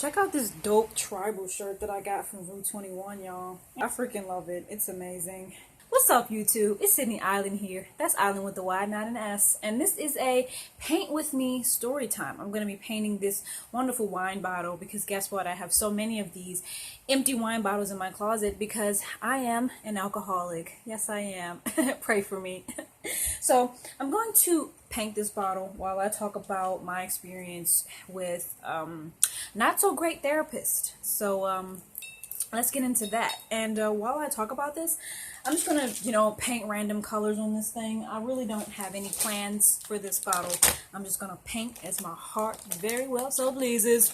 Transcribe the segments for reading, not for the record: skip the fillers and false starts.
Check out this dope tribal shirt that I got from Rue 21, y'all. I freaking love it. It's amazing. What's up, YouTube? It's Sydney Island here. That's Island with the Y, not an S. And this is a paint with me story time. I'm going to be painting this wonderful wine bottle because guess what? I have so many of these empty wine bottles in my closet because I am an alcoholic. Yes, I am. Pray for me. So I'm going to paint this bottle while I talk about my experience with not so great therapist. So let's get into that. And while I talk about this, I'm just gonna, paint random colors on this thing. I really don't have any plans for this bottle. I'm just gonna paint as my heart very well so pleases.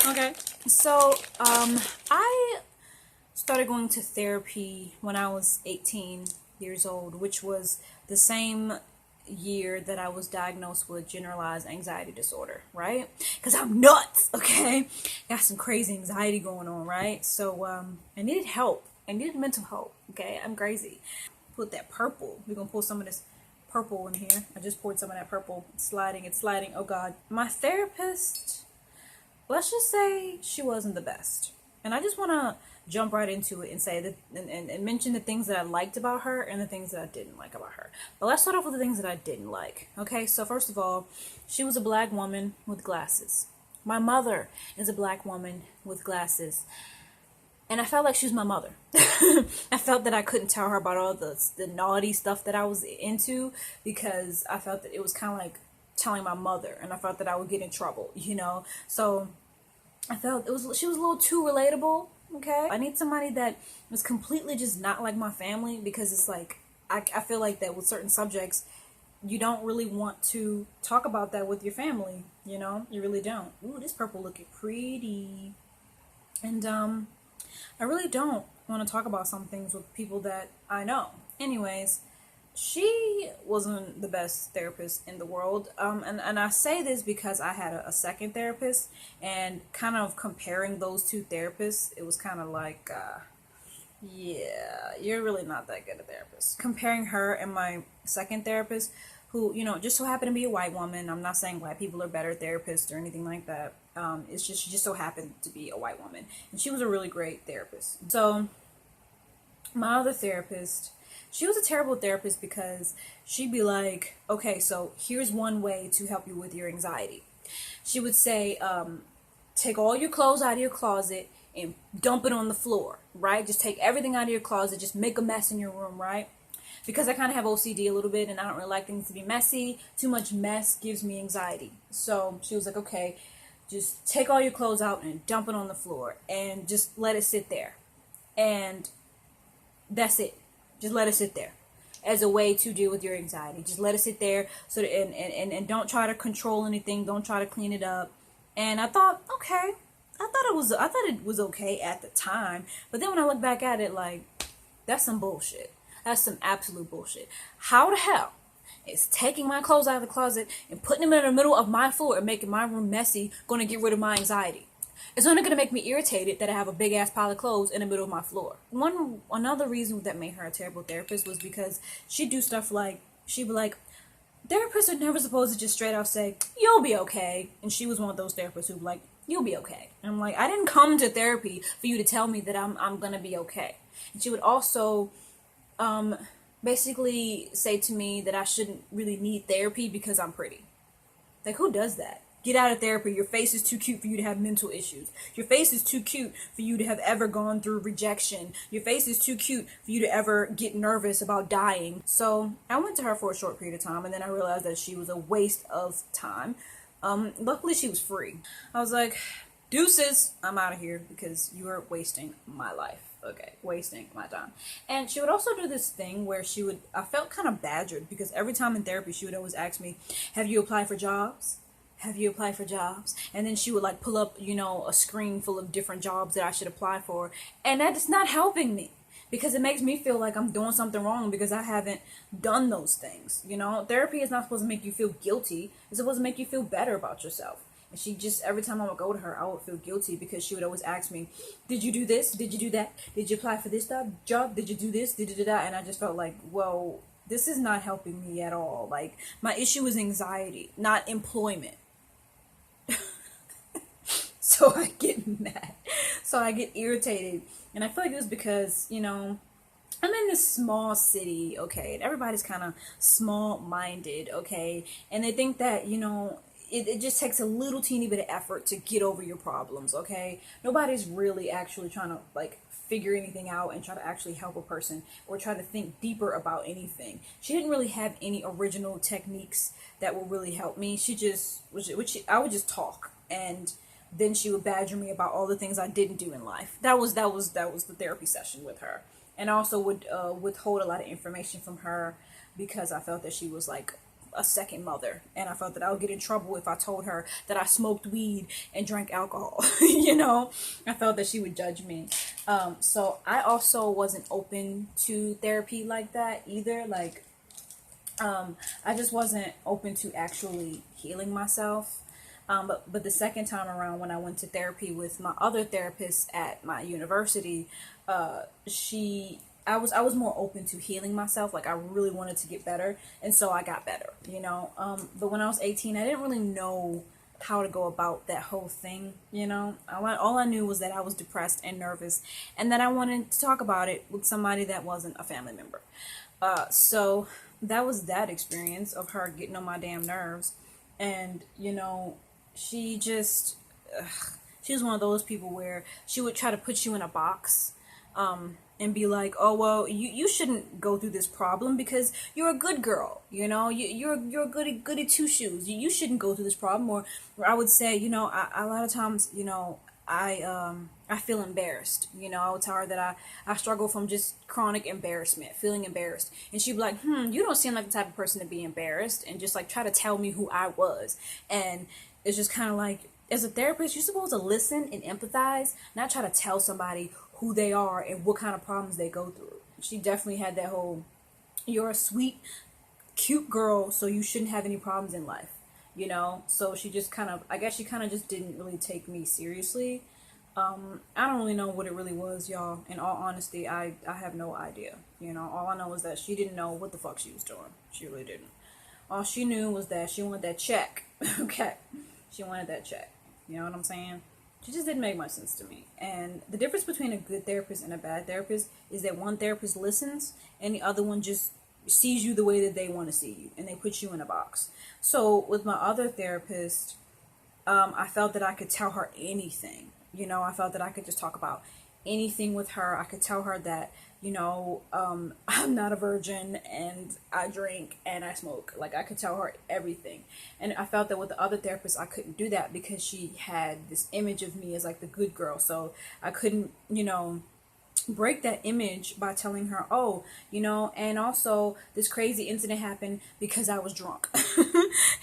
Okay, so I started going to therapy when I was 18 years old, which was the same year that I was diagnosed with generalized anxiety disorder, right? Because I'm nuts, okay? Got some crazy anxiety going on, right? So I needed help. I needed mental help, okay? I'm crazy. Put that purple. We're gonna pull some of this purple in here. I just poured some of that purple. It's sliding. Oh God. My therapist, let's just say she wasn't the best. And I just wanna jump right into it and say that and mention the things that I liked about her and the things that I didn't like about her. But let's start off with the things that I didn't like. Okay, so first of all, she was a black woman with glasses. My mother is a black woman with glasses. And I felt like she was my mother. I felt that I couldn't tell her about all the naughty stuff that I was into because I felt that it was kind of like telling my mother, and I felt that I would get in trouble, So I felt she was a little too relatable. Okay, I need somebody that was completely just not like my family because it's like I feel like that with certain subjects you don't really want to talk about that with your family. You really don't. Ooh, this purple looking pretty, and I really don't want to talk about some things with people that I know. Anyways, she wasn't the best therapist in the world. And I say this because I had a second therapist, and kind of comparing those two therapists, it was kind of like, yeah, you're really not that good a therapist. Comparing her and my second therapist, who, just so happened to be a white woman. I'm not saying white people are better therapists or anything like that. It's just, she just so happened to be a white woman. And she was a really great therapist. So, my other therapist, she was a terrible therapist because she'd be like, okay, so here's one way to help you with your anxiety. She would say, take all your clothes out of your closet and dump it on the floor, right? Just take everything out of your closet, just make a mess in your room, right? Because I kind of have OCD a little bit and I don't really like things to be messy. Too much mess gives me anxiety. So she was like, okay, just take all your clothes out and dump it on the floor and just let it sit there. And that's it. Just let it sit there as a way to deal with your anxiety. Just let it sit there so that, and don't try to control anything. Don't try to clean it up. And I thought, okay. I thought it was okay at the time. But then when I look back at it, like, that's some bullshit. That's some absolute bullshit. How the hell is taking my clothes out of the closet and putting them in the middle of my floor and making my room messy going to get rid of my anxiety? It's only going to make me irritated that I have a big ass pile of clothes in the middle of my floor. Another reason that made her a terrible therapist was because she'd do stuff like, she'd be like, therapists are never supposed to just straight out say, you'll be okay. And she was one of those therapists who'd be like, you'll be okay. And I'm like, I didn't come to therapy for you to tell me that I'm going to be okay. And she would also basically say to me that I shouldn't really need therapy because I'm pretty. Like, who does that? Get out of therapy. Your face is too cute for you to have mental issues. Your face is too cute for you to have ever gone through rejection. Your face is too cute for you to ever get nervous about dying. So I went to her for a short period of time, and then I realized that she was a waste of time. Luckily she was free. I was like, deuces, I'm out of here because you are wasting my life. Okay, wasting my time. And she would also do this thing where I felt kind of badgered because every time in therapy she would always ask me, have you applied for jobs? Have you applied for jobs? And then she would like pull up, a screen full of different jobs that I should apply for. And that is not helping me because it makes me feel like I'm doing something wrong because I haven't done those things. Therapy is not supposed to make you feel guilty. It's supposed to make you feel better about yourself. And she just, every time I would go to her, I would feel guilty because she would always ask me, did you do this? Did you do that? Did you apply for this job? Did you do this? Did you do that? And I just felt like, well, this is not helping me at all. Like, my issue is anxiety, not employment. so I get mad, so I get irritated. And I feel like it was because, you know, I'm in this small city, okay, and everybody's kind of small minded, okay, and they think that, you know, it just takes a little teeny bit of effort to get over your problems, okay? Nobody's really actually trying to, like, figure anything out and try to actually help a person or try to think deeper about anything. She didn't really have any original techniques that would really help me. She just, I would just talk, and then she would badger me about all the things I didn't do in life. That was the therapy session with her. And I also would withhold a lot of information from her because I felt that she was like a second mother, and I felt that I would get in trouble if I told her that I smoked weed and drank alcohol. You know, I felt that she would judge me. So I also wasn't open to therapy like that either. Like, I just wasn't open to actually healing myself. But the second time around, when I went to therapy with my other therapist at my university, I was more open to healing myself. Like, I really wanted to get better, and so I got better, you know. But when I was 18, I didn't really know how to go about that whole thing, you know. All I knew was that I was depressed and nervous, and that I wanted to talk about it with somebody that wasn't a family member. So that was that experience of her getting on my damn nerves. And, you know, she just, she was one of those people where she would try to put you in a box, and be like, oh, well, you shouldn't go through this problem because you're a good girl, you know, you're goody two shoes, you shouldn't go through this problem. Or I would say, you know, a lot of times, you know, I feel embarrassed, you know. I would tell her that I struggle from just chronic embarrassment, feeling embarrassed, and she'd be like, you don't seem like the type of person to be embarrassed, and just like try to tell me who I was. And it's just kind of like, as a therapist, you're supposed to listen and empathize, not try to tell somebody who they are and what kind of problems they go through. She definitely had that whole, you're a sweet, cute girl, so you shouldn't have any problems in life, you know. So she just kind of, I guess she kind of just didn't really take me seriously. I don't really know what it really was, y'all. In all honesty, I have no idea. You know, all I know is that she didn't know what the fuck she was doing. She really didn't. All she knew was that she wanted that check. Okay. She wanted that check. You know what I'm saying? She just didn't make much sense to me. And the difference between a good therapist and a bad therapist is that one therapist listens and the other one just sees you the way that they want to see you, and they put you in a box. So with my other therapist, I felt that I could tell her anything. You know, I felt that I could just talk about anything with her. I could tell her that, you know, I'm not a virgin and I drink and I smoke. Like, I could tell her everything. And I felt that with the other therapist, I couldn't do that because she had this image of me as like the good girl. So I couldn't, you know, break that image by telling her, oh, you know, and also this crazy incident happened because I was drunk.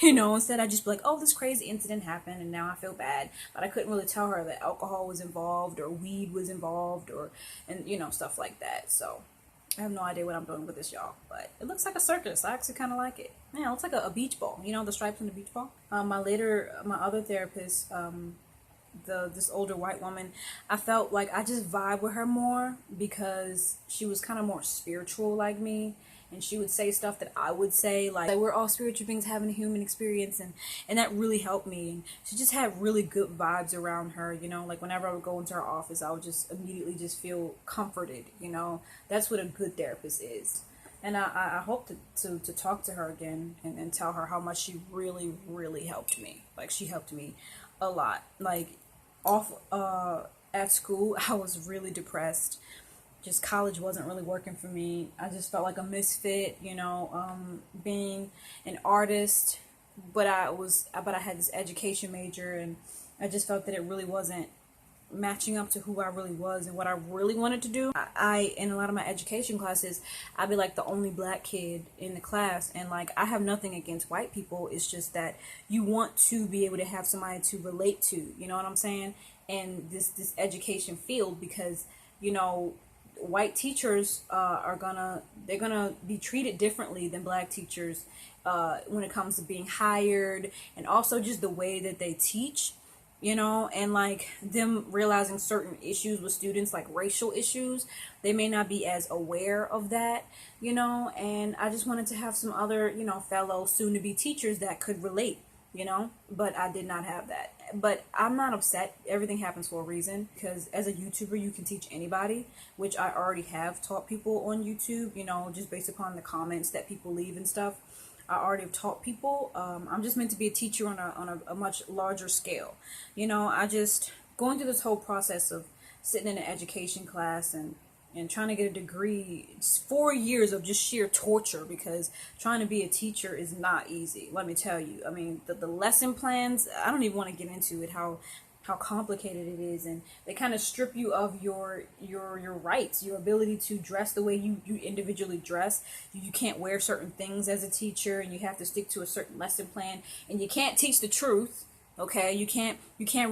You know, instead I just be like, oh, this crazy incident happened and now I feel bad. But I couldn't really tell her that alcohol was involved or weed was involved, or, and you know, stuff like that. So I have no idea what I'm doing with this, y'all, but it looks like a circus. I actually kind of like it. Yeah, it looks like a beach ball, you know, the stripes on the beach ball. My other therapist, this older white woman, I felt like I just vibe with her more because she was kind of more spiritual like me, and she would say stuff that I would say, like we're all spiritual beings having a human experience, and that really helped me. And she just had really good vibes around her, you know. Like, whenever I would go into her office, I would just immediately just feel comforted, you know. That's what a good therapist is. And I hope to talk to her again and tell her how much she really, really helped me. Like, she helped me a lot. Like, off at school, I was really depressed. Just college wasn't really working for me. I just felt like a misfit, you know, being an artist, but I had this education major, and I just felt that it really wasn't matching up to who I really was and what I really wanted to do. I in a lot of my education classes, I'd be like the only black kid in the class, and like, I have nothing against white people. It's just that you want to be able to have somebody to relate to, you know what I'm saying? And this education field, because, you know, white teachers they're gonna be treated differently than black teachers when it comes to being hired, and also just the way that they teach, you know. And like, them realizing certain issues with students, like racial issues, they may not be as aware of that, you know. And I just wanted to have some other, you know, fellow soon to be teachers that could relate, you know, but I did not have that. But I'm not upset. Everything happens for a reason, because as a YouTuber, you can teach anybody, which I already have taught people on YouTube, you know, just based upon the comments that people leave and stuff. I already have taught people. I'm just meant to be a teacher on a much larger scale. You know, I just going through this whole process of sitting in an education class and trying to get a degree. It's 4 years of just sheer torture, because trying to be a teacher is not easy, let me tell you. I mean, the lesson plans, I don't even want to get into it, how complicated it is, and they kind of strip you of your rights, your ability to dress the way you individually dress. You can't wear certain things as a teacher, and you have to stick to a certain lesson plan, and you can't teach the truth. Okay, you can't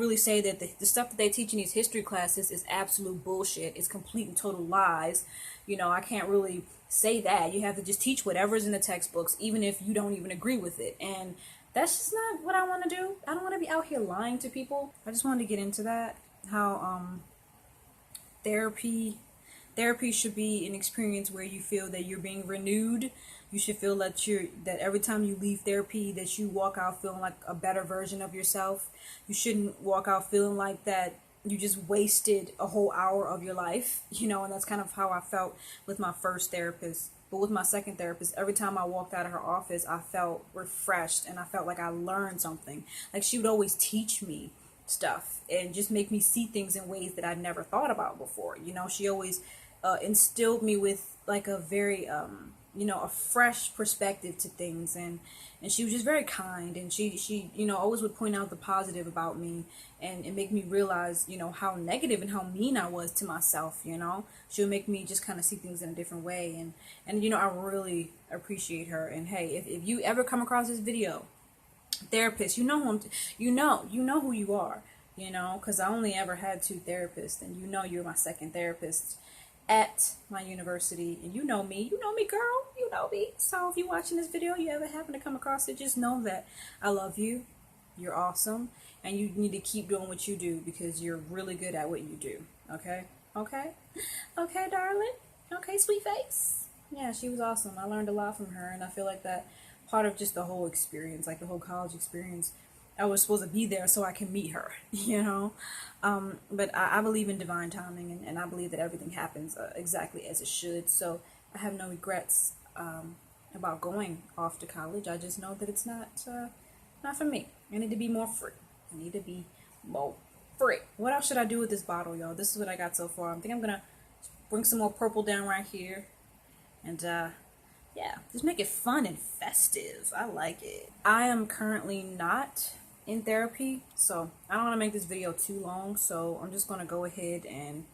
really say that the stuff that they teach in these history classes is absolute bullshit. It's complete and total lies. You know, I can't really say that. You have to just teach whatever's in the textbooks, even if you don't even agree with it. And that's just not what I want to do. I don't want to be out here lying to people. I just wanted to get into that. How therapy should be an experience where you feel that you're being renewed. You should feel that that every time you leave therapy, that you walk out feeling like a better version of yourself. You shouldn't walk out feeling like that you just wasted a whole hour of your life, you know. And that's kind of how I felt with my first therapist. But with my second therapist, every time I walked out of her office, I felt refreshed, and I felt like I learned something. Like, she would always teach me stuff and just make me see things in ways that I'd never thought about before. You know, she always instilled me with like a very you know, a fresh perspective to things, and she was just very kind, and she you know, always would point out the positive about me, and make me realize, you know, how negative and how mean I was to myself. You know, she would make me just kind of see things in a different way, and you know, I really appreciate her. And hey, if you ever come across this video, therapist, you know who you know who you are, you know, because I only ever had 2 therapists, and you know, you're my second therapist at my university, and you know me, girl, you know me. So if you're watching this video, you ever happen to come across it, just know that I love you. You're awesome, and you need to keep doing what you do, because you're really good at what you do. Okay, darling. Okay, sweet face. Yeah, she was awesome. I learned a lot from her, and I feel like that part of just the whole experience, like the whole college experience, I was supposed to be there so I can meet her, you know. But I believe in divine timing, and I believe that everything happens exactly as it should. So I have no regrets about going off to college. I just know that it's not for me. I need to be more free. What else should I do with this bottle, y'all? This is what I got so far. I think I'm gonna bring some more purple down right here, and yeah, just make it fun and festive. I like it. I am currently not in therapy, so I don't want to make this video too long, so I'm just going to go ahead and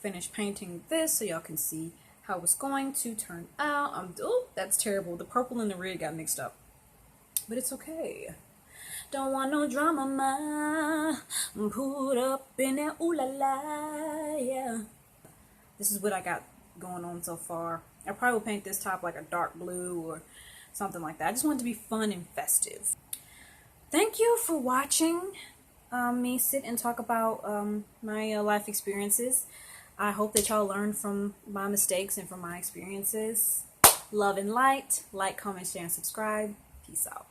finish painting this so y'all can see how it's going to turn out. Oh, that's terrible. The purple and the red got mixed up, but it's okay. Don't want no drama, ma. Put up in that ooh la la, yeah. This is what I got going on so far. I probably will paint this top like a dark blue or something like that. I just want it to be fun and festive. Thank you for watching me sit and talk about my life experiences. I hope that y'all learn from my mistakes and from my experiences. Love and light. Like, comment, share, and subscribe. Peace out.